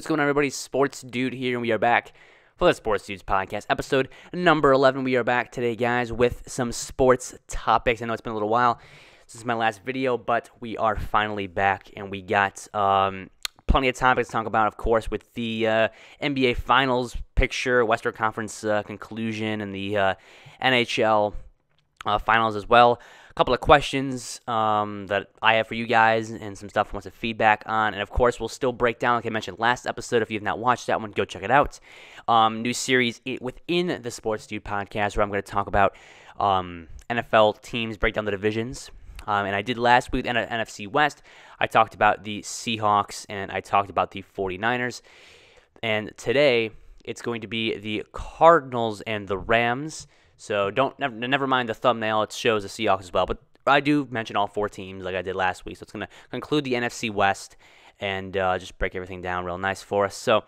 What's going on, everybody? Sports Dude here, and we are back for the Sports Dudes podcast, episode number 11. We are back today, guys, with some sports topics. I know it's been a little while since my last video, but we are finally back, and we got plenty of topics to talk about, of course, with the NBA Finals picture, Western Conference conclusion, and the NHL Finals as well. A couple of questions that I have for you guys and some stuff I want some feedback on. And, of course, we'll still break down, like I mentioned last episode. If you have not watched that one, go check it out. New series within the Sports Dude podcast where I'm going to talk about NFL teams, break down the divisions. And I did last week in NFC West. I talked about the Seahawks and I talked about the 49ers. And today it's going to be the Cardinals and the Rams. So never mind the thumbnail. It shows the Seahawks as well. But I do mention all four teams like I did last week. So it's going to conclude the NFC West and just break everything down real nice for us. So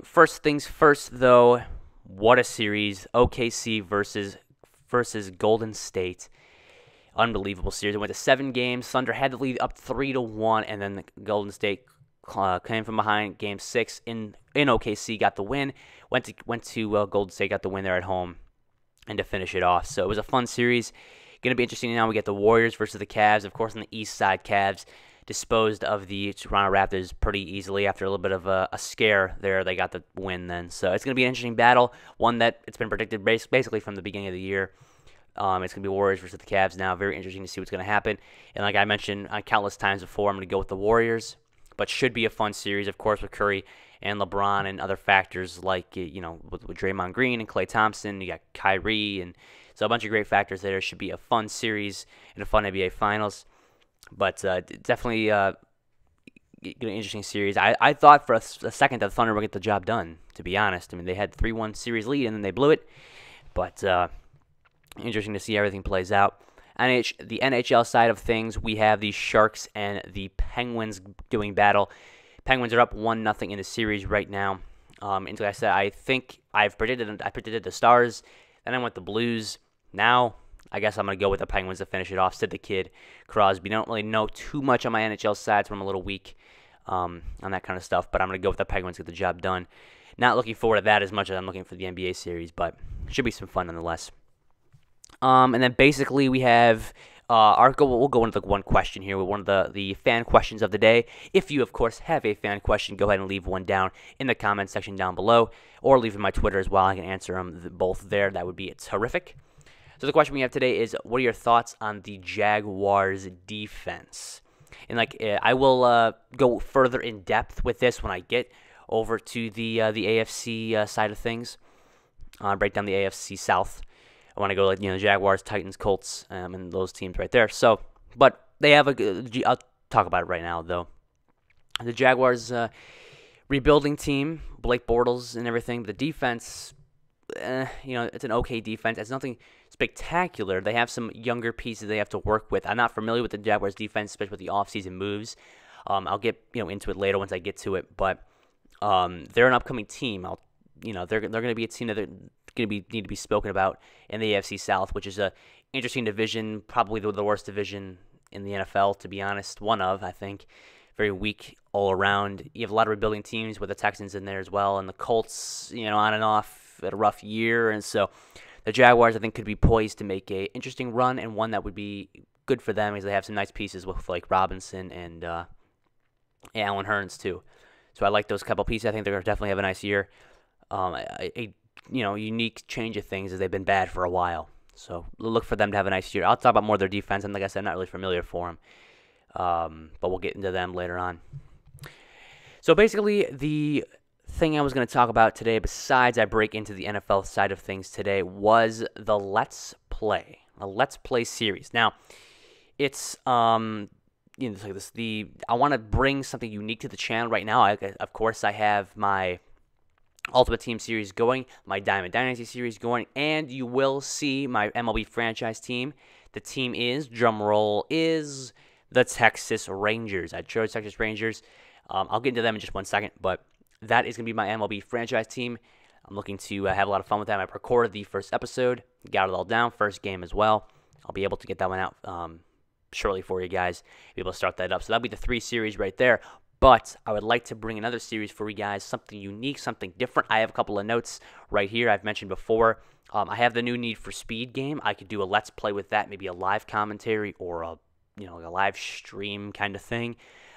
first things first, though, what a series. OKC versus Golden State. Unbelievable series. It went to 7 games. Thunder had the lead up 3-1, and then the Golden State came from behind. Game 6 in OKC, got the win. Went to Golden State, got the win there at home, and to finish it off. So it was a fun series. Going to be interesting now. We get the Warriors versus the Cavs. Of course, on the East side, Cavs disposed of the Toronto Raptors pretty easily after a little bit of a scare there. They got the win then. So it's going to be an interesting battle, one that it's been predicted basically from the beginning of the year. It's going to be Warriors versus the Cavs now. Very interesting to see what's going to happen. And like I mentioned countless times before, I'm going to go with the Warriors. But should be a fun series, of course, with Curry and LeBron and other factors like, with Draymond Green and Klay Thompson. You got Kyrie. And so a bunch of great factors there. Should be a fun series and a fun NBA Finals. But definitely an interesting series. I thought for a second that the Thunder would get the job done, to be honest. I mean, they had 3-1 series lead, and then they blew it. But interesting to see how everything plays out. The NHL side of things, we have the Sharks and the Penguins doing battle. Penguins are up 1-0 in the series right now. And like I said, I think I predicted the Stars. Then I went the Blues. Now, I guess I'm going to go with the Penguins to finish it off. Sid the Kid, Crosby. Don't really know too much on my NHL side, so I'm a little weak on that kind of stuff. But I'm going to go with the Penguins to get the job done. Not looking forward to that as much as I'm looking for the NBA series, but should be some fun nonetheless. And then basically we have we'll go into the one question here with one of the fan questions of the day. If you, of course, have a fan question, go ahead and leave one down in the comment section down below, or leave it in my Twitter as well. I can answer them both there. That would be terrific. So the question we have today is, what are your thoughts on the Jaguars' defense? And I will go further in depth with this when I get over to the AFC side of things. Break down the AFC South. I want to go Jaguars, Titans, Colts, and those teams right there. So, but they have I'll talk about it right now, though. The Jaguars rebuilding team, Blake Bortles and everything. The defense, it's an okay defense. It's nothing spectacular. They have some younger pieces they have to work with. I'm not familiar with the Jaguars defense, especially with the offseason moves. I'll get into it later once I get to it. But they're an upcoming team. They're going to be a team that they're going to need to be spoken about in the AFC South, which is a interesting division, probably the worst division in the NFL, to be honest. One of, I think, very weak all around. You have a lot of rebuilding teams with the Texans in there as well, and the Colts, on and off at a rough year, and so the Jaguars, I think, could be poised to make a interesting run and one that would be good for them because they have some nice pieces with like Robinson and Allen Hurns too. So I like those couple pieces. I think they're going to definitely have a nice year. Unique change of things as they've been bad for a while. So look for them to have a nice year. I'll talk about more of their defense, and like I said, I'm not really familiar for them. But we'll get into them later on. So basically, the thing I was going to talk about today, besides I break into the NFL side of things today, was the Let's Play. A Let's Play series. Now, it's it's like this. I want to bring something unique to the channel right now. Of course, I have my Ultimate Team series going, my Diamond Dynasty series going, and you will see my MLB franchise team. The team is, drumroll, is the Texas Rangers. I chose Texas Rangers. I'll get into them in just one second, but that is going to be my MLB franchise team. I'm looking to have a lot of fun with that. I recorded the first episode, got it all down, first game as well. I'll be able to get that one out shortly for you guys, be able to start that up. So that'll be the 3 series right there. But I would like to bring another series for you guys, something unique, something different. I have a couple of notes right here I've mentioned before. I have the new Need for Speed game. I could do a Let's Play with that, maybe a live commentary or a live stream kind of thing.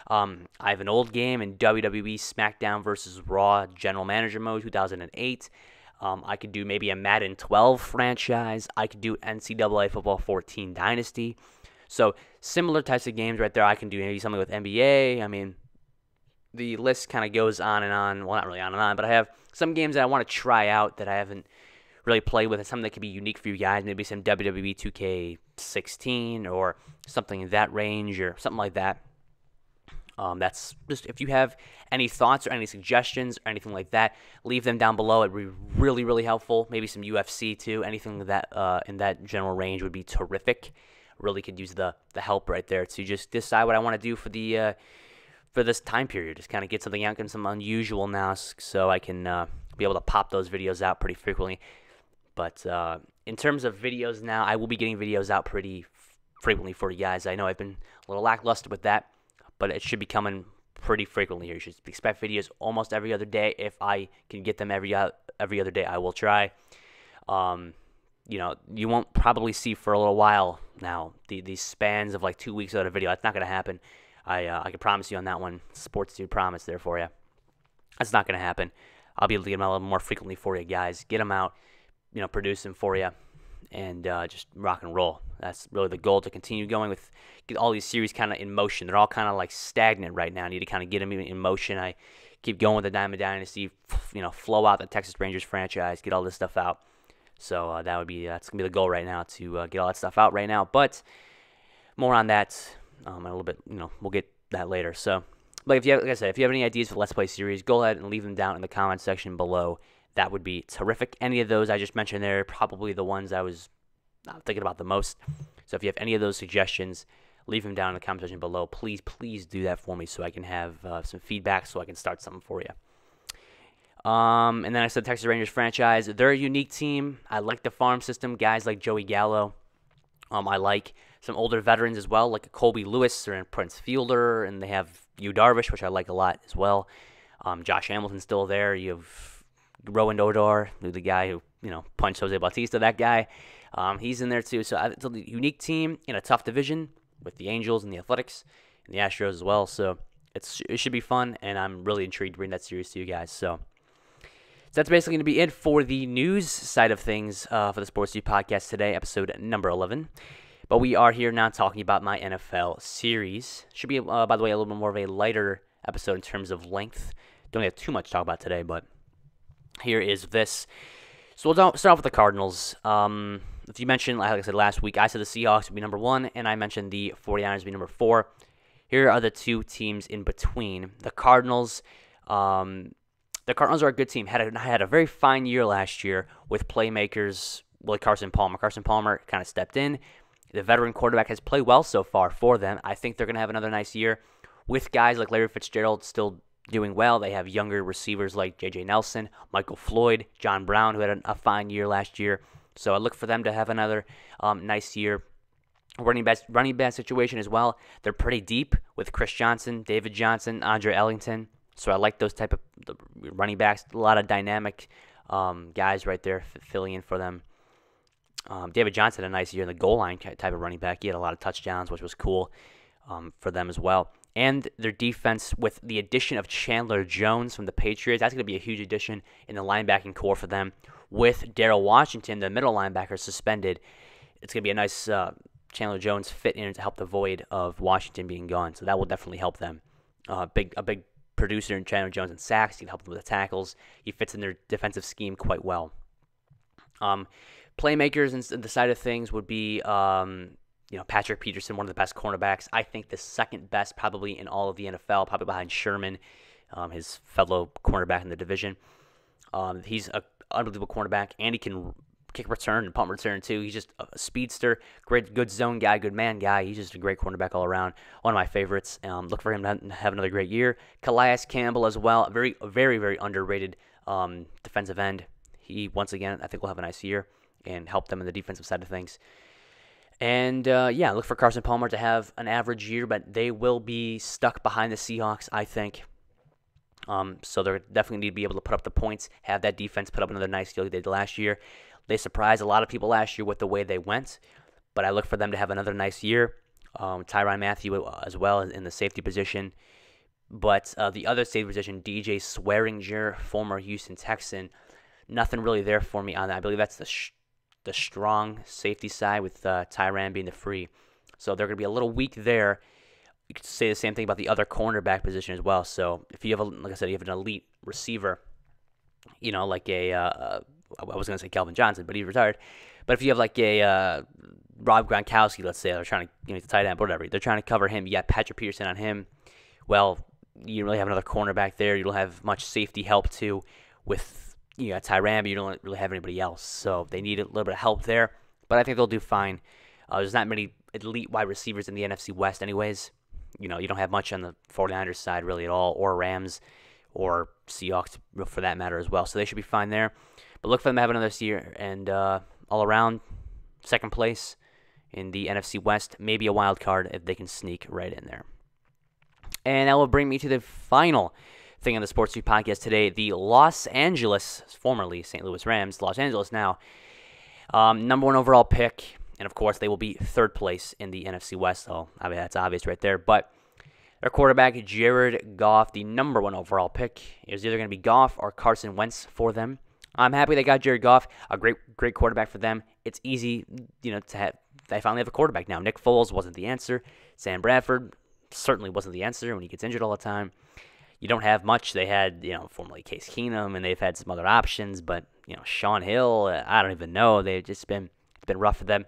I have an old game in WWE SmackDown versus Raw General Manager Mode 2008. I could do maybe a Madden 12 franchise. I could do NCAA Football 14 Dynasty. So similar types of games right there. I can do maybe something with NBA. I mean, the list kind of goes on and on. Well, not really on and on, but I have some games that I want to try out that I haven't really played with, and something that could be unique for you guys. Maybe some WWE 2K16 or something in that range or something like that. That's just, if you have any thoughts or any suggestions or anything like that, leave them down below. It'd be really, really helpful. Maybe some UFC too. Anything that in that general range would be terrific. Really could use the help right there to just decide what I want to do for the for this time period. Just kind of get something out, get some unusual now, so I can be able to pop those videos out pretty frequently. But in terms of videos now, I will be getting videos out pretty frequently for you guys. I know I've been a little lackluster with that, but it should be coming pretty frequently here. You should expect videos almost every other day. If I can get them every other day, I will try. You won't probably see for a little while now these spans of like 2 weeks out of video. That's not going to happen. I can promise you on that one. Sports Dude promise there for you. That's not going to happen. I'll be able to get them out a little more frequently for you guys. Get them out, produce them for you, and just rock and roll. That's really the goal, to continue going with, get all these series kind of in motion. They're all kind of like stagnant right now. I need to kind of get them in motion. I keep going with the Diamond Dynasty, flow out the Texas Rangers franchise, get all this stuff out. So that's gonna be the goal right now, to get all that stuff out right now. But more on that in a little bit. We'll get that later. So, like I said, if you have any ideas for the Let's Play series, go ahead and leave them down in the comment section below. That would be terrific. Any of those I just mentioned there, probably the ones I was thinking about the most. So if you have any of those suggestions, leave them down in the comment section below. Please, please do that for me so I can have some feedback, so I can start something for you. And then I said Texas Rangers franchise. They're a unique team. I like the farm system. Guys like Joey Gallo. I like some older veterans as well, like Colby Lewis or Prince Fielder, and they have Yu Darvish, which I like a lot as well. Josh Hamilton's still there. You have Rowan Odor, the guy who punched Jose Bautista. That guy, he's in there too. So it's a unique team in a tough division with the Angels and the Athletics and the Astros as well. So it should be fun, and I'm really intrigued to bring that series to you guys. So that's basically going to be it for the news side of things for the Sports Duude podcast today, episode number 11. But we are here now talking about my NFL series. Should be, by the way, a little bit more of a lighter episode in terms of length. Don't have too much to talk about today, but here is this. So we'll start off with the Cardinals. If you mentioned, like I said last week, I said the Seahawks would be number 1, and I mentioned the 49ers would be number 4. Here are the two teams in between. The Cardinals. The Cardinals are a good team. Had a very fine year last year with playmakers like Carson Palmer. Carson Palmer kind of stepped in. The veteran quarterback has played well so far for them. I think they're going to have another nice year with guys like Larry Fitzgerald still doing well. They have younger receivers like J.J. Nelson, Michael Floyd, John Brown, who had a fine year last year. So I look for them to have another nice year. Running back situation as well. They're pretty deep with Chris Johnson, David Johnson, Andre Ellington. So I like those type of running backs. A lot of dynamic guys right there filling in for them. David Johnson had a nice year in the goal line type of running back. He had a lot of touchdowns, which was cool for them as well. And their defense, with the addition of Chandler Jones from the Patriots, that's going to be a huge addition in the linebacking core for them. With Darrell Washington, the middle linebacker, suspended, it's going to be a nice Chandler Jones fit in to help the void of Washington being gone. So that will definitely help them. A big producer in Chandler Jones and sacks. He can help them with the tackles. He fits in their defensive scheme quite well. Playmakers and the side of things would be, Patrick Peterson, one of the best cornerbacks. I think the second best probably in all of the NFL, probably behind Sherman, his fellow cornerback in the division. He's an unbelievable cornerback, and he can kick return and punt return too. He's just a speedster, good zone guy, good man guy. He's just a great cornerback all around. One of my favorites. Look for him to have another great year. Calais Campbell as well, very, very underrated defensive end. He, once again, I think will have a nice year and help them in the defensive side of things. And, look for Carson Palmer to have an average year, but they will be stuck behind the Seahawks, I think. So they're definitely need to be able to put up the points, have that defense put up another nice deal they did last year. They surprised a lot of people last year with the way they went, but I look for them to have another nice year. Tyrann Mathieu as well in the safety position. But the other safety position, DJ Swearinger, former Houston Texan, nothing really there for me on that. I believe that's the strong safety side with Tyrann being the free. So they're going to be a little weak there. You could say the same thing about the other cornerback position as well. So if you have, like I said, you have an elite receiver, like I was going to say Calvin Johnson, but he's retired. But if you have like a Rob Gronkowski, let's say, they're trying to, the tight end, whatever, they're trying to cover him. You got Patrick Peterson on him. Well, you don't really have another cornerback there. You don't have much safety help too with you got Tyrann, but you don't really have anybody else. So they need a little bit of help there. But I think they'll do fine. There's not many elite wide receivers in the NFC West anyways. You don't have much on the 49ers side really at all, or Rams, or Seahawks for that matter as well. So they should be fine there. But look for them to have another year. And all around, second place in the NFC West. Maybe a wild card if they can sneak right in there. And that will bring me to the final thing on the Sportsduude podcast today. The Los Angeles, formerly St. Louis Rams, Los Angeles now, number 1 overall pick. And, of course, they will be third place in the NFC West. So, I mean, that's obvious right there. But their quarterback, Jared Goff, the number 1 overall pick, is either going to be Goff or Carson Wentz for them. I'm happy they got Jared Goff, a great quarterback for them. It's easy, to have. They finally have a quarterback now. Nick Foles wasn't the answer. Sam Bradford certainly wasn't the answer when he gets injured all the time. You don't have much. They had, formerly Case Keenum, and they've had some other options. But, Sean Hill, I don't even know. They've just been rough for them.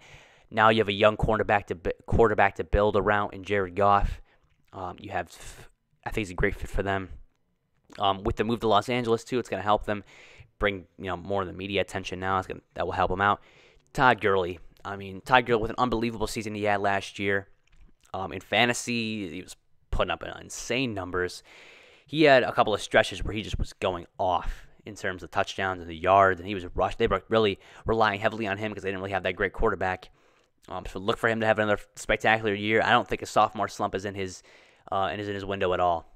Now you have a young quarterback to build around in Jared Goff. I think he's a great fit for them. With the move to Los Angeles too, it's going to help them bring more of the media attention now. That will help them out. Todd Gurley. Todd Gurley with an unbelievable season he had last year. In fantasy, he was putting up insane numbers. He had a couple of stretches where he just was going off in terms of touchdowns and the yards, and he was rushed. They were really relying heavily on him because they didn't really have that great quarterback. So look for him to have another spectacular year. I don't think a sophomore slump is in his window at all.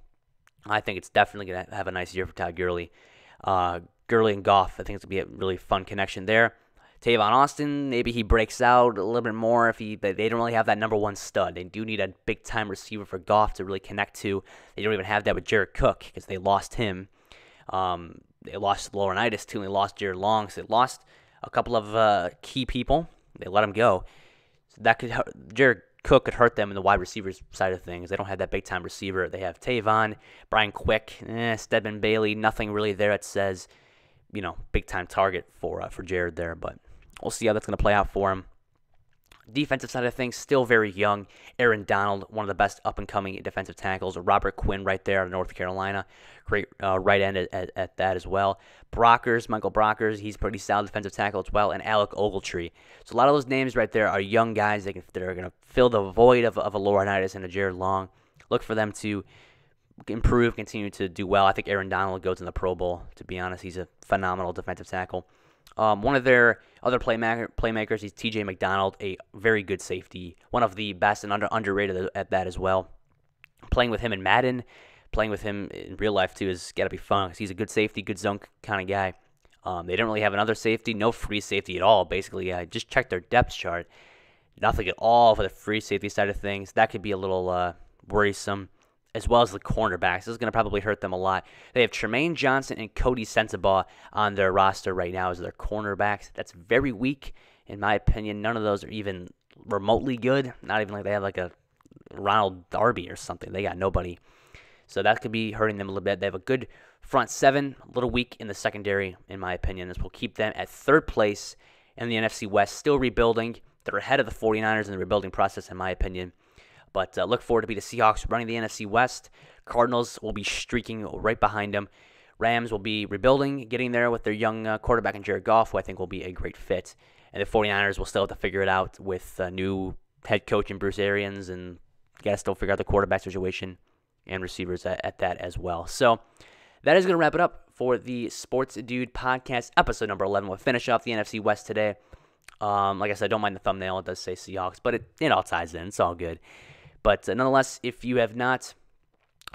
I think it's definitely going to have a nice year for Todd Gurley. Gurley and Goff, I think it's going to be a really fun connection there. Tavon Austin, maybe he breaks out a little bit more but they don't really have that number 1 stud. They do need a big-time receiver for Goff to really connect to. They don't even have that with Jared Cook because they lost him. They lost Laurinaitis too, and they lost Jared Long. So they lost a couple of key people. They let him go. So that could Jared Cook could hurt them in the wide receivers side of things. They don't have that big-time receiver. They have Tavon, Brian Quick, Stedman Bailey. Nothing really there that says, big-time target for Jared there. But we'll see how that's going to play out for him. Defensive side of things, still very young. Aaron Donald, one of the best up-and-coming defensive tackles. Robert Quinn right there out of North Carolina. Great right end at that as well. Michael Brockers, he's pretty solid defensive tackle as well. And Alec Ogletree. So a lot of those names right there are young guys that are going to fill the void of a Laurinaitis and a Jared Long. Look for them to improve, continue to do well. I think Aaron Donald goes in the Pro Bowl, to be honest. He's a phenomenal defensive tackle. One of their other playmakers is T.J. McDonald, a very good safety, one of the best and underrated at that as well. Playing with him in Madden, playing with him in real life too has got to be fun because he's a good safety, good zone kind of guy. They don't really have another safety, no free safety at all. Basically, I just checked their depth chart. Nothing at all for the free safety side of things. That could be a little worrisome, as well as the cornerbacks. This is going to probably hurt them a lot. They have Tremaine Johnson and Cody Sensabaugh on their roster right now as their cornerbacks. That's very weak, in my opinion. None of those are even remotely good. Not even like they have like a Ronald Darby or something. They got nobody. So that could be hurting them a little bit. They have a good front seven, a little weak in the secondary, in my opinion. This will keep them at third place in the NFC West, still rebuilding. They're ahead of the 49ers in the rebuilding process, in my opinion. But look forward to be the Seahawks running the NFC West. Cardinals will be streaking right behind them. Rams will be rebuilding, getting there with their young quarterback in Jared Goff, who I think will be a great fit. And the 49ers will still have to figure it out with a new head coach in Bruce Arians, and got to still figure out the quarterback situation and receivers at that as well. So that is going to wrap it up for the Sports Dude podcast, episode number 11. We'll finish off the NFC West today. Like I said, I don't mind the thumbnail. It does say Seahawks, but it all ties in. It's all good. But nonetheless, if you have not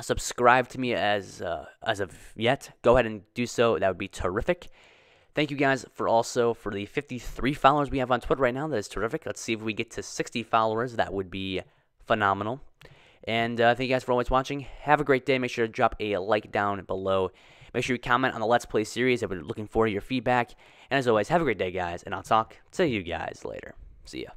subscribed to me as of yet, go ahead and do so. That would be terrific. Thank you guys for the 53 followers we have on Twitter right now. That is terrific. Let's see if we get to 60 followers. That would be phenomenal. And thank you guys for always watching. Have a great day. Make sure to drop a like down below. Make sure you comment on the Let's Play series. I've been looking forward to your feedback. And as always, have a great day, guys. And I'll talk to you guys later. See ya.